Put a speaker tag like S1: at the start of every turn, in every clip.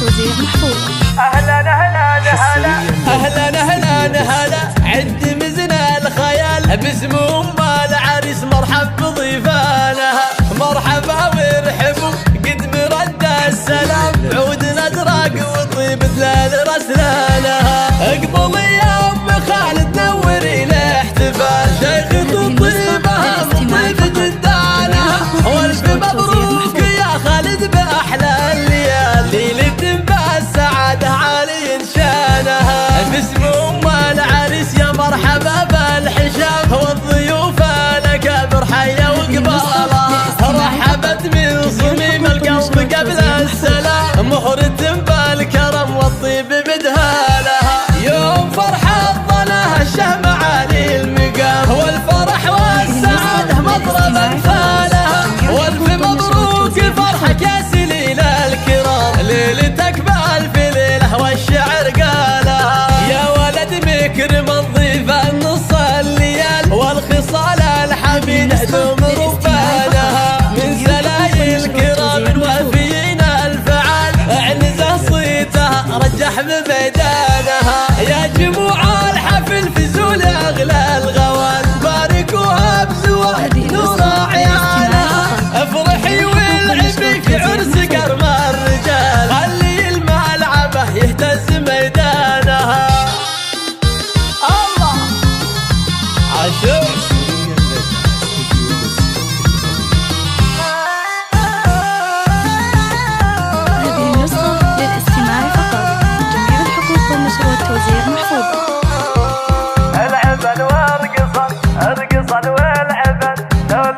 S1: والتوزيع محفوظ.
S2: أهلا أهلا أهلا أهلا أهلا أهلا عند مزنا الخيال باسم أم العريس مرحب بضيفانها مرحبا وارحبوا قد مرد السلام عودنا دراق وطيب دلال رسلانها اقبلي يا أم خالد نوري الاحتفال شيخة الطيبة طيب جدانها والف مبروك يا خالد بأحلى الليال ليلة بالسعادة عالي شانها باسم أم العريس يا مرحبا بالحشام والضيوف الأكابر حيا وقبالها رحبت من صميم القلب قبل السلام مهرة بالكرم والطيب بدهالها يوم فرحة ظلها الشهم عالي المقام والفرح والسعادة مضرب أنفالها والف مبروك فرحك يا سليل الكرام ليلتك بألف ليلة والشعر قالها يا ولد مكرم الضيف النص الليال والخصال الحميدة دوم ربانها من سلايل كرام وافيين الفعال اعنزه صيتها رجح بميدانها يا جموع الحفل في زول اغلى الغوان باركوها بزواج نور عيالها افرحي والعبي في عرس كرم الرجال خلي الملعبه يهتز ميدانها الله عاشور
S1: والتوزيع محفوظ.
S2: العبن وارقصن ارقصن والعبن لول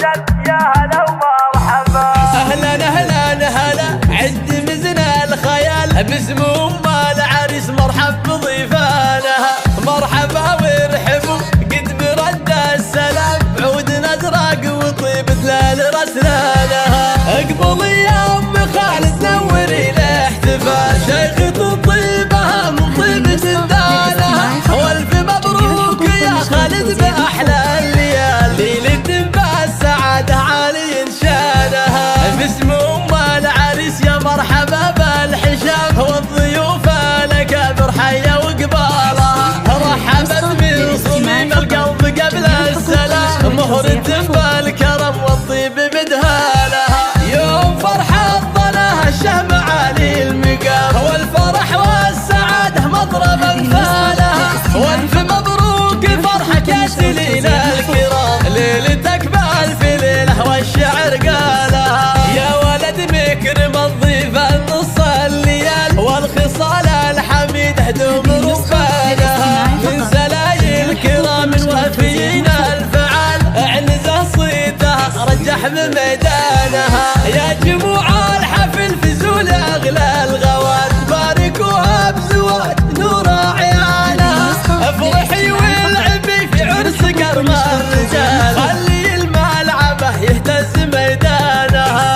S2: شل يا هلا ومرحبا اهلا اهلا اهلا عند مزنا الخيال باسم ام العريس مرحب بضيفانها مرحبا وارحبوا قد برد السلام عودنا دراق وطيب دلال رسلانها اقبلي يا ام خالد نوري الاحتفال شيخة الطيبة من طيب جدانها والف مبروك يا خالد بأحلى الليال ليلة بالسعادة عالي شانها باسم أم العريس يا مرحبا بالحشام والضيوف الأكابر حيا وقبالها رحبت من صميم القلب قبل السلام مهرة بالكرم والطيب بدهالها يوم فرحة ظلها الشهم عالي المقام والفرح والسعادة مضرب أنفالها والف مبروك فرحك يا سليل الكرام ليلتك بألف ليلة والشعر قالها يا ولد مكرم الضيف النص الليال والخصال الحميدة دوم ربانها من سلايل كرام وافيين الفعال اعنزه صيتها رجح بميدانها يا جموع الحفل في زول اغلى الغوان باركوها بزواج نور عيالها افرحي والعبي في عرس كرم الرجال خلي الملعبه يهتز ميدانها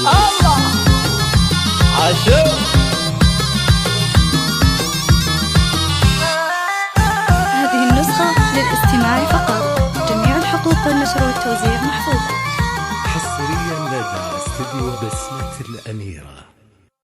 S2: الله عاشور
S1: هذه النسخة للاستماع فقط. جميع الحقوق والنشر والتوزيع محفوظ.
S3: حصريا لدى استديو بسمة الأميرة.